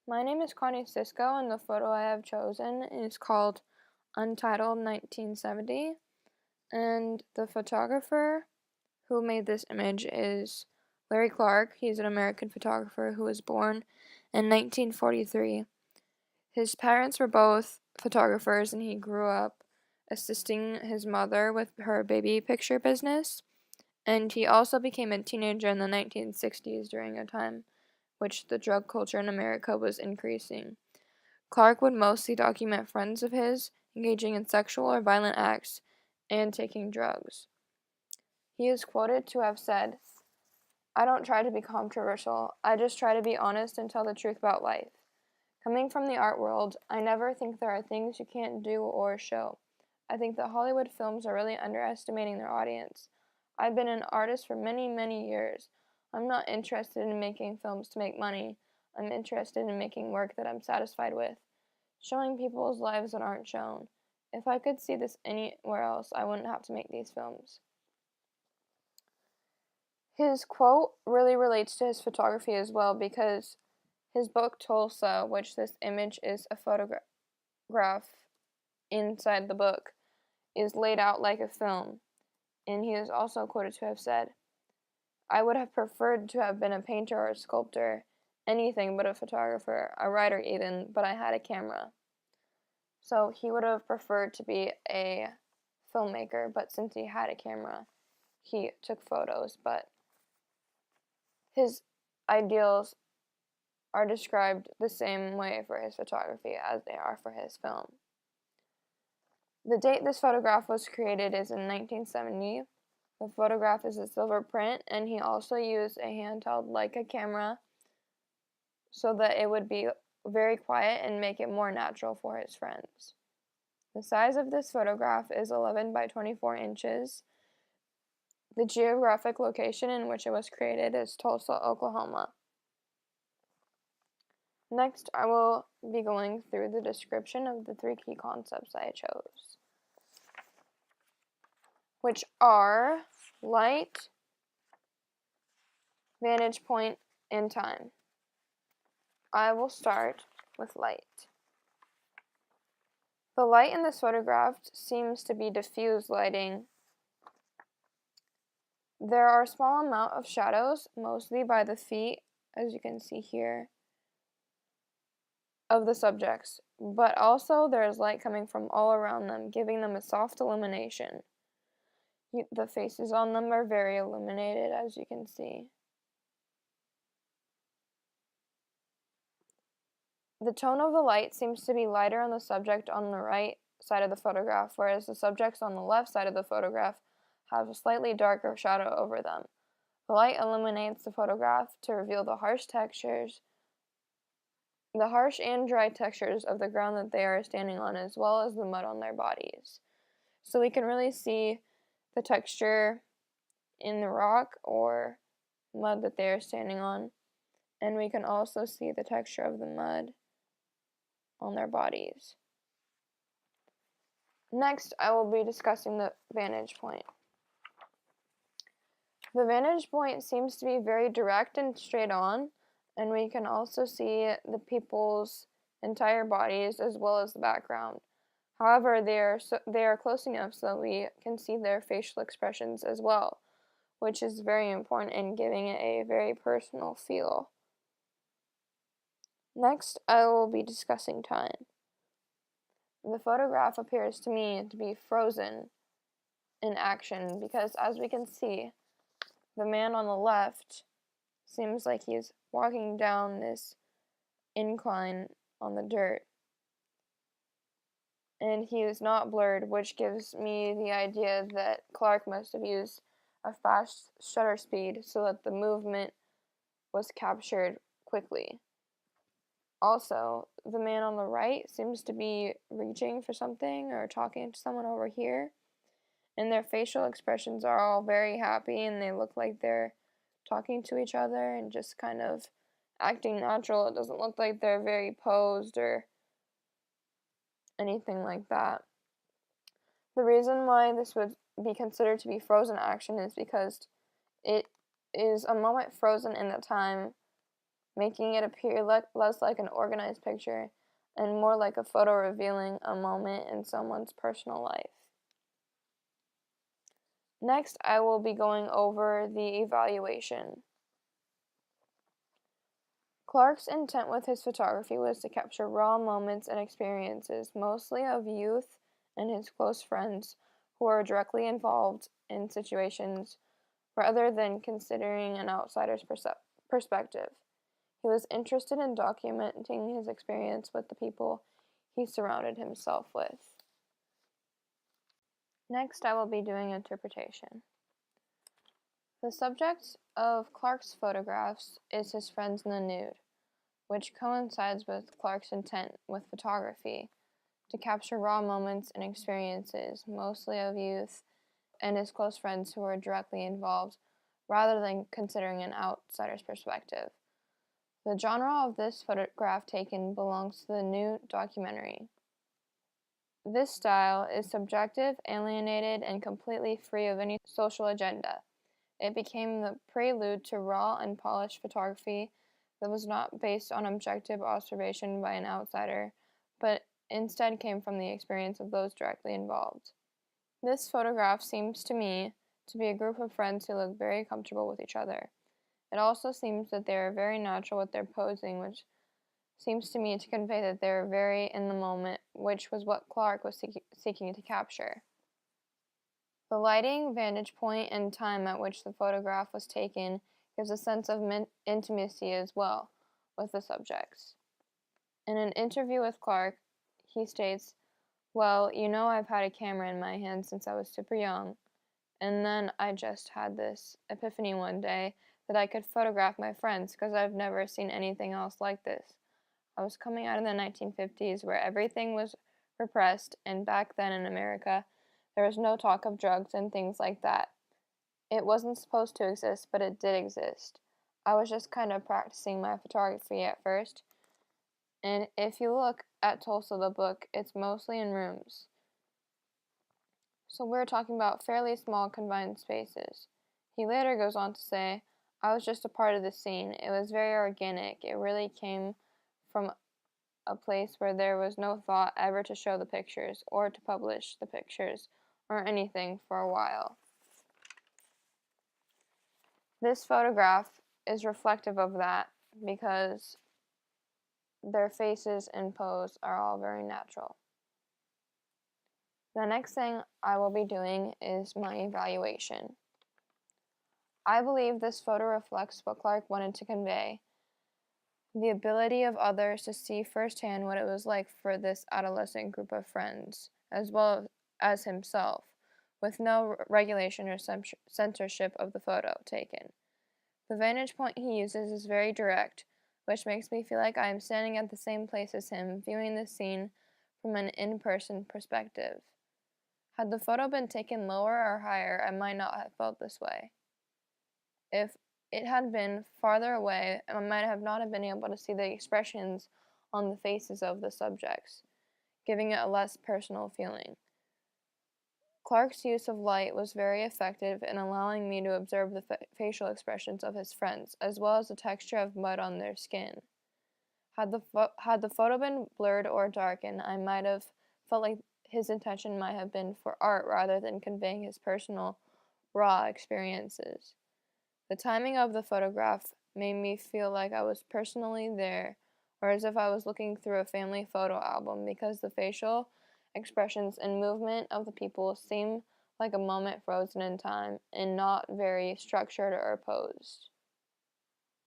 My name is Connie and the photo I have chosen is called Untitled 1970, and the photographer who made this image is Larry Clark. He's an American photographer who was born in 1943. His parents were both photographers, and he grew up assisting his mother with her baby picture business, and he also became a teenager in the 1960s during a time which the drug culture in America was increasing. Clark would mostly document friends of his engaging in sexual or violent acts and taking drugs. He is quoted to have said, "I don't try to be controversial, I just try to be honest and tell the truth about life. Coming from the art world, I never think there are things you can't do or show. I think that Hollywood films are really underestimating their audience. I've been an artist for many, many years. I'm not interested in making films to make money. I'm interested in making work that I'm satisfied with, showing people's lives that aren't shown. If I could see this anywhere else, I wouldn't have to make these films." His quote really relates to his photography as well because his book Tulsa, which this image is a photograph inside the book, is laid out like a film, and he is also quoted to have said, "I would have preferred to have been a painter or a sculptor, anything but a photographer, a writer even, but I had a camera." So he would have preferred to be a filmmaker, but since he had a camera, he took photos, but his ideals are described the same way for his photography as they are for his film. The date this photograph was created is in 1970. The photograph is a silver print, and he also used a handheld Leica camera so that it would be very quiet and make it more natural for his friends. The size of this photograph is 11 by 24 inches. The geographic location in which it was created is Tulsa, Oklahoma. Next, I will be going through the description of the three key concepts I chose, which are light, vantage point, and time. I will start with light. The light in this photograph seems to be diffuse lighting. There are a small amount of shadows, mostly by the feet, as you can see here, of the subjects, but also there is light coming from all around them, giving them a soft illumination. The faces on them are very illuminated, as you can see. The tone of the light seems to be lighter on the subject on the right side of the photograph, whereas the subjects on the left side of the photograph have a slightly darker shadow over them. The light illuminates the photograph to reveal the harsh and dry textures of the ground that they are standing on, as well as the mud on their bodies. So we can really see the texture in the rock or mud that they are standing on, and we can also see the texture of the mud on their bodies. Next, I will be discussing the vantage point. The vantage point seems to be very direct and straight on, and we can also see the people's entire bodies as well as the background. However, they are close enough so we can see their facial expressions as well, which is very important in giving it a very personal feel. Next, I will be discussing time. The photograph appears to me to be frozen in action because, as we can see, the man on the left seems like he's walking down this incline on the dirt, and he is not blurred, which gives me the idea that Clark must have used a fast shutter speed so that the movement was captured quickly. Also, the man on the right seems to be reaching for something or talking to someone over here, and their facial expressions are all very happy, and they look like they're talking to each other and just kind of acting natural. It doesn't look like they're very posed or anything like that. The reason why this would be considered to be frozen action is because it is a moment frozen in the time making it appear less like an organized picture and more like a photo revealing a moment in someone's personal life. Next, I will be going over the evaluation. Clark's intent with his photography was to capture raw moments and experiences, mostly of youth and his close friends who are directly involved in situations rather than considering an outsider's perspective. He was interested in documenting his experience with the people he surrounded himself with. Next, I will be doing interpretation. The subject of Clark's photographs is his friends in the nude, which coincides with Clark's intent with photography to capture raw moments and experiences, mostly of youth and his close friends who were directly involved, rather than considering an outsider's perspective. The genre of this photograph taken belongs to the new documentary. This style is subjective, alienated, and completely free of any social agenda. It became the prelude to raw and polished photography that was not based on objective observation by an outsider, but instead came from the experience of those directly involved. This photograph seems to me to be a group of friends who look very comfortable with each other. It also seems that they are very natural with their posing, which seems to me to convey that they are very in the moment, which was what Clark was seeking to capture. The lighting, vantage point, and time at which the photograph was taken gives a sense of intimacy as well with the subjects. In an interview with Clark, he states, "Well, you know, I've had a camera in my hand since I was super young, and then I just had this epiphany one day that I could photograph my friends because I've never seen anything else like this. I was coming out of the 1950s where everything was repressed, and back then in America, there was no talk of drugs and things like that. It wasn't supposed to exist, but it did exist. I was just kind of practicing my photography at first, and if you look at Tulsa the book, it's mostly in rooms. So we're talking about fairly small confined spaces." He later goes on to say, "I was just a part of the scene. It was very organic. It really came from a place where there was no thought ever to show the pictures or to publish the pictures or anything for a while." This photograph is reflective of that because their faces and pose are all very natural. The next thing I will be doing is my evaluation. I believe this photo reflects what Clark wanted to convey: the ability of others to see firsthand what it was like for this adolescent group of friends, as well as himself, with no regulation or censorship of the photo taken. The vantage point he uses is very direct, which makes me feel like I am standing at the same place as him, viewing the scene from an in-person perspective. Had the photo been taken lower or higher, I might not have felt this way. If it had been farther away, I might have not have been able to see the expressions on the faces of the subjects, giving it a less personal feeling. Clark's use of light was very effective in allowing me to observe the facial expressions of his friends, as well as the texture of mud on their skin. Had the photo been blurred or darkened, I might have felt like his intention might have been for art rather than conveying his personal, raw experiences. The timing of the photograph made me feel like I was personally there, or as if I was looking through a family photo album, because the facial expressions and movement of the people seemed like a moment frozen in time and not very structured or posed.